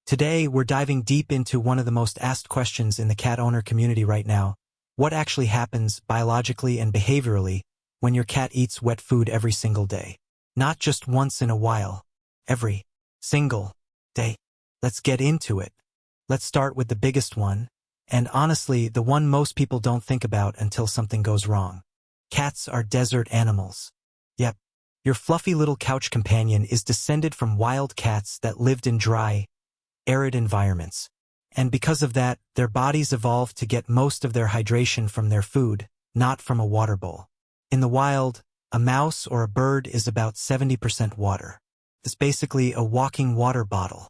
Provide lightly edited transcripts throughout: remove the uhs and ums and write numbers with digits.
Today, we're diving deep into one of the most asked questions in the cat owner community right now. What actually happens biologically and behaviorally when your cat eats wet food every single day? Not just once in a while. Every single day. Let's get into it. Let's start with the biggest one, and honestly, the one most people don't think about until something goes wrong. Cats are desert animals. Yep, your fluffy little couch companion is descended from wild cats that lived in dry, arid environments. And because of that, their bodies evolved to get most of their hydration from their food, not from a water bowl. In the wild, a mouse or a bird is about 70% water. It's basically a walking water bottle.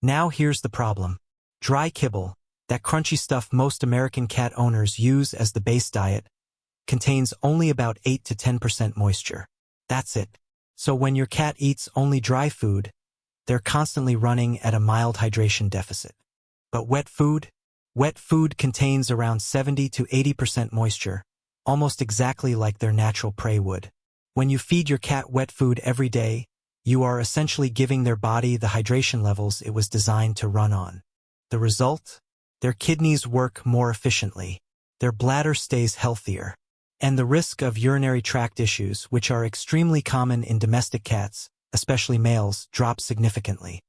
Now here's the problem. Dry kibble, that crunchy stuff most American cat owners use as the base diet, contains only about 8 to 10% moisture. That's it. So when your cat eats only dry food, they're constantly running at a mild hydration deficit. But wet food? Wet food contains around 70 to 80% moisture, almost exactly like their natural prey would. When you feed your cat wet food every day, you are essentially giving their body the hydration levels it was designed to run on. The result? Their kidneys work more efficiently, their bladder stays healthier, and the risk of urinary tract issues, which are extremely common in domestic cats, especially males, drops significantly.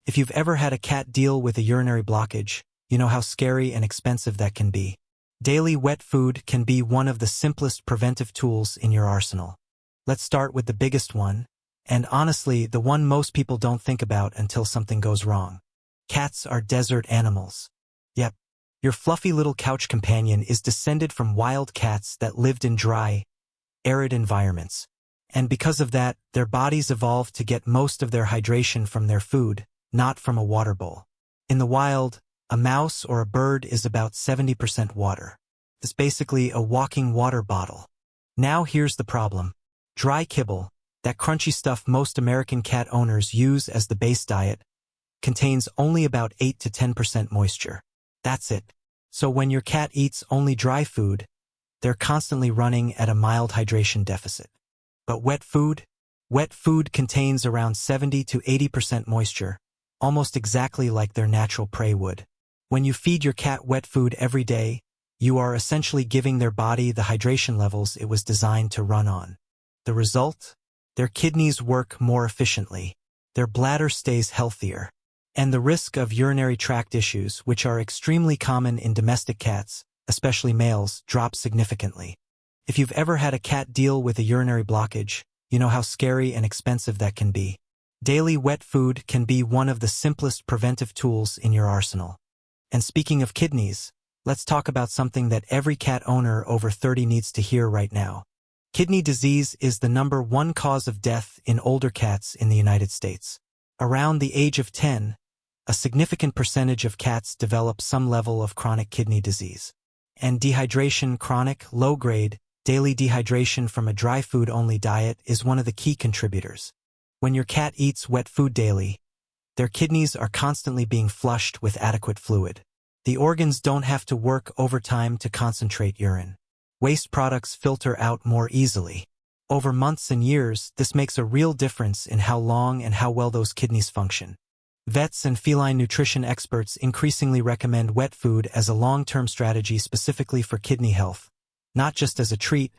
If you've ever had a cat deal with a urinary blockage, you know how scary and expensive that can be. Daily wet food can be one of the simplest preventive tools in your arsenal. Let's start with the biggest one, and honestly, the one most people don't think about until something goes wrong. Cats are desert animals. Yep, your fluffy little couch companion is descended from wild cats that lived in dry, arid environments. And because of that, their bodies evolved to get most of their hydration from their food, not from a water bowl. In the wild, a mouse or a bird is about 70% water. It's basically a walking water bottle. Now here's the problem. Dry kibble, that crunchy stuff most American cat owners use as the base diet, contains only about 8 to 10% moisture. That's it. So when your cat eats only dry food, they're constantly running at a mild hydration deficit. But wet food? Wet food contains around 70 to 80% moisture, almost exactly like their natural prey would. When you feed your cat wet food every day, you are essentially giving their body the hydration levels it was designed to run on. The result? Their kidneys work more efficiently, their bladder stays healthier, and the risk of urinary tract issues, which are extremely common in domestic cats, especially males, drops significantly. If you've ever had a cat deal with a urinary blockage, you know how scary and expensive that can be. Daily wet food can be one of the simplest preventive tools in your arsenal. And speaking of kidneys, let's talk about something that every cat owner over 30 needs to hear right now. Kidney disease is the #1 cause of death in older cats in the United States. Around the age of 10, a significant percentage of cats develop some level of chronic kidney disease. And dehydration, chronic, low-grade, daily dehydration from a dry food-only diet is one of the key contributors. When your cat eats wet food daily, their kidneys are constantly being flushed with adequate fluid. The organs don't have to work overtime to concentrate urine. Waste products filter out more easily. Over months and years, this makes a real difference in how long and how well those kidneys function. Vets and feline nutrition experts increasingly recommend wet food as a long-term strategy specifically for kidney health, not just as a treat,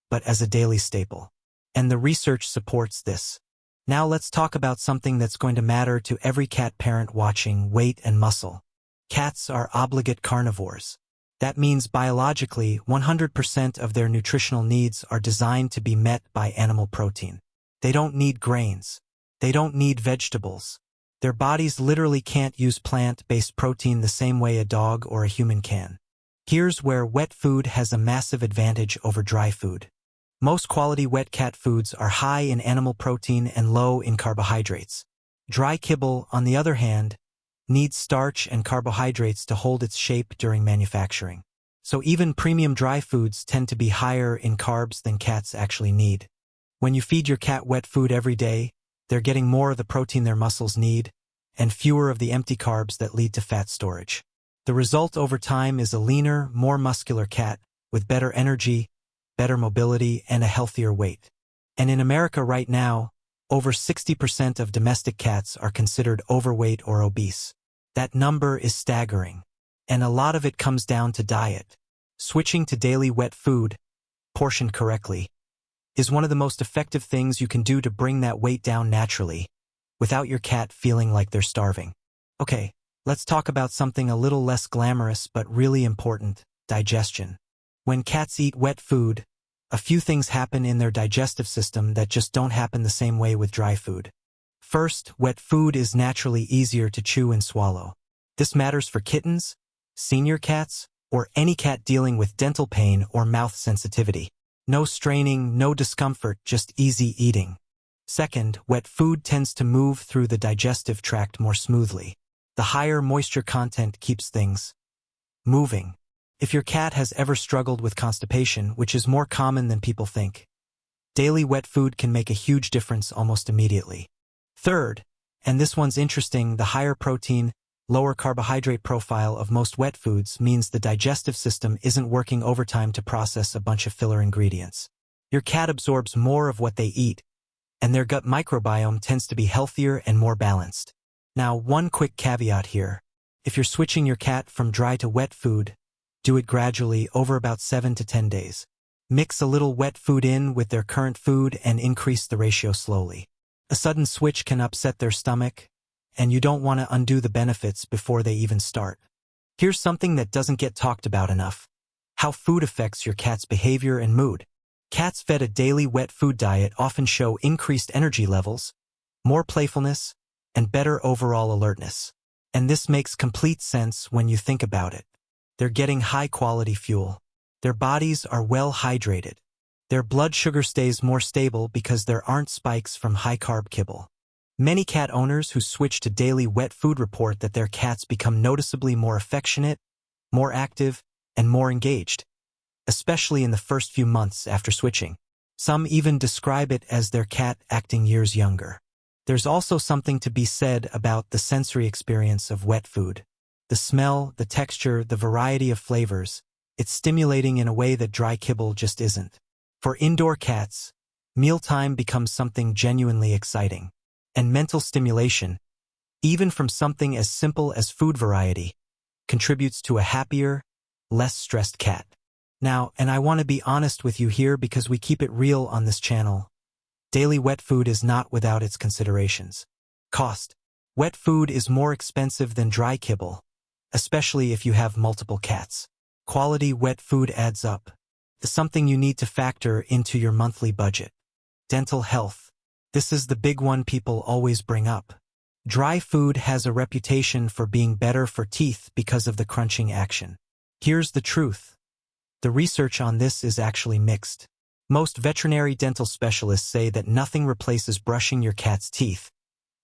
but as a daily staple. And the research supports this. Now let's talk about something that's going to matter to every cat parent watching: weight and muscle. Cats are obligate carnivores. That means biologically, 100% of their nutritional needs are designed to be met by animal protein. They don't need grains. They don't need vegetables. Their bodies literally can't use plant-based protein the same way a dog or a human can. Here's where wet food has a massive advantage over dry food. Most quality wet cat foods are high in animal protein and low in carbohydrates. Dry kibble, on the other hand, needs starch and carbohydrates to hold its shape during manufacturing. So even premium dry foods tend to be higher in carbs than cats actually need. When you feed your cat wet food every day, they're getting more of the protein their muscles need, and fewer of the empty carbs that lead to fat storage. The result over time is a leaner, more muscular cat, with better energy, better mobility, and a healthier weight. And in America right now, over 60% of domestic cats are considered overweight or obese. That number is staggering. And a lot of it comes down to diet. Switching to daily wet food, portioned correctly, is one of the most effective things you can do to bring that weight down naturally, without your cat feeling like they're starving. Okay, let's talk about something a little less glamorous but really important: digestion. When cats eat wet food, a few things happen in their digestive system that just don't happen the same way with dry food. First, wet food is naturally easier to chew and swallow. This matters for kittens, senior cats, or any cat dealing with dental pain or mouth sensitivity. No straining, no discomfort, just easy eating. Second, wet food tends to move through the digestive tract more smoothly. The higher moisture content keeps things moving. If your cat has ever struggled with constipation, which is more common than people think, daily wet food can make a huge difference almost immediately. Third, and this one's interesting, the higher protein, lower carbohydrate profile of most wet foods means the digestive system isn't working overtime to process a bunch of filler ingredients. Your cat absorbs more of what they eat, and their gut microbiome tends to be healthier and more balanced. Now, one quick caveat here. If you're switching your cat from dry to wet food, do it gradually over about 7 to 10 days. Mix a little wet food in with their current food and increase the ratio slowly. A sudden switch can upset their stomach, and you don't want to undo the benefits before they even start. Here's something that doesn't get talked about enough: how food affects your cat's behavior and mood. Cats fed a daily wet food diet often show increased energy levels, more playfulness, and better overall alertness. And this makes complete sense when you think about it. They're getting high-quality fuel. Their bodies are well hydrated. Their blood sugar stays more stable because there aren't spikes from high-carb kibble. Many cat owners who switch to daily wet food report that their cats become noticeably more affectionate, more active, and more engaged, especially in the first few months after switching. Some even describe it as their cat acting years younger. There's also something to be said about the sensory experience of wet food. The smell, the texture, the variety of flavors, it's stimulating in a way that dry kibble just isn't. For indoor cats, mealtime becomes something genuinely exciting. And mental stimulation, even from something as simple as food variety, contributes to a happier, less stressed cat. Now, and I want to be honest with you here because we keep it real on this channel, daily wet food is not without its considerations. Cost. Wet food is more expensive than dry kibble, especially if you have multiple cats. Quality wet food adds up. It's something you need to factor into your monthly budget. Dental health. This is the big one people always bring up. Dry food has a reputation for being better for teeth because of the crunching action. Here's the truth. The research on this is actually mixed. Most veterinary dental specialists say that nothing replaces brushing your cat's teeth,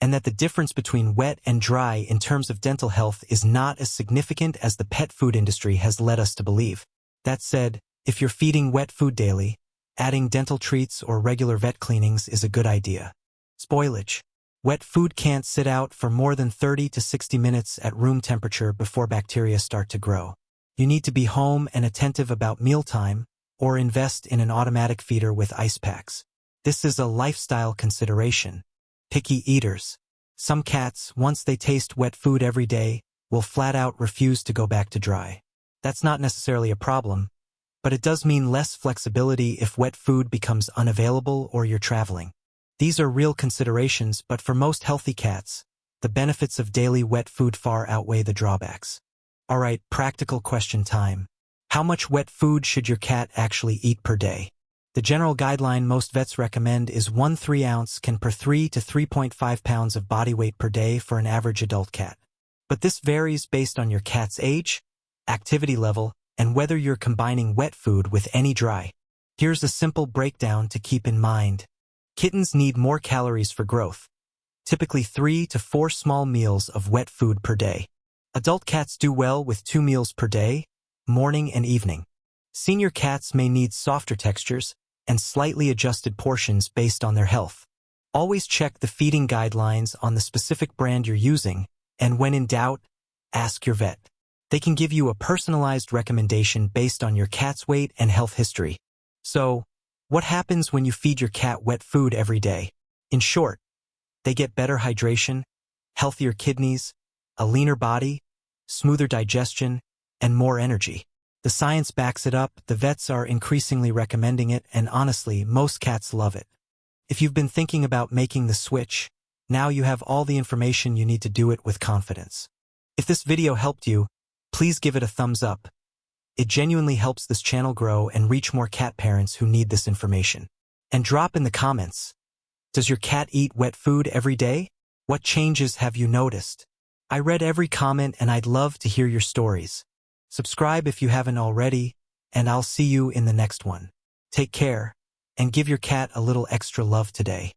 and that the difference between wet and dry in terms of dental health is not as significant as the pet food industry has led us to believe. That said, if you're feeding wet food daily, adding dental treats or regular vet cleanings is a good idea. Spoilage. Wet food can't sit out for more than 30 to 60 minutes at room temperature before bacteria start to grow. You need to be home and attentive about mealtime, or invest in an automatic feeder with ice packs. This is a lifestyle consideration. Picky eaters. Some cats, once they taste wet food every day, will flat out refuse to go back to dry. That's not necessarily a problem, but it does mean less flexibility if wet food becomes unavailable or you're traveling. These are real considerations, but for most healthy cats, the benefits of daily wet food far outweigh the drawbacks. Alright, practical question time. How much wet food should your cat actually eat per day? The general guideline most vets recommend is 1 3-ounce can per 3 to 3.5 pounds of body weight per day for an average adult cat. But this varies based on your cat's age, activity level, and whether you're combining wet food with any dry. Here's a simple breakdown to keep in mind. Kittens need more calories for growth, typically 3 to 4 small meals of wet food per day. Adult cats do well with 2 meals per day, morning and evening. Senior cats may need softer textures and slightly adjusted portions based on their health. Always check the feeding guidelines on the specific brand you're using, and when in doubt, ask your vet. They can give you a personalized recommendation based on your cat's weight and health history. So, what happens when you feed your cat wet food every day? In short, they get better hydration, healthier kidneys, a leaner body, smoother digestion, and more energy. The science backs it up, the vets are increasingly recommending it, and honestly, most cats love it. If you've been thinking about making the switch, now you have all the information you need to do it with confidence. If this video helped you, please give it a thumbs up. It genuinely helps this channel grow and reach more cat parents who need this information. And drop in the comments. Does your cat eat wet food every day? What changes have you noticed? I read every comment and I'd love to hear your stories. Subscribe if you haven't already, and I'll see you in the next one. Take care, and give your cat a little extra love today.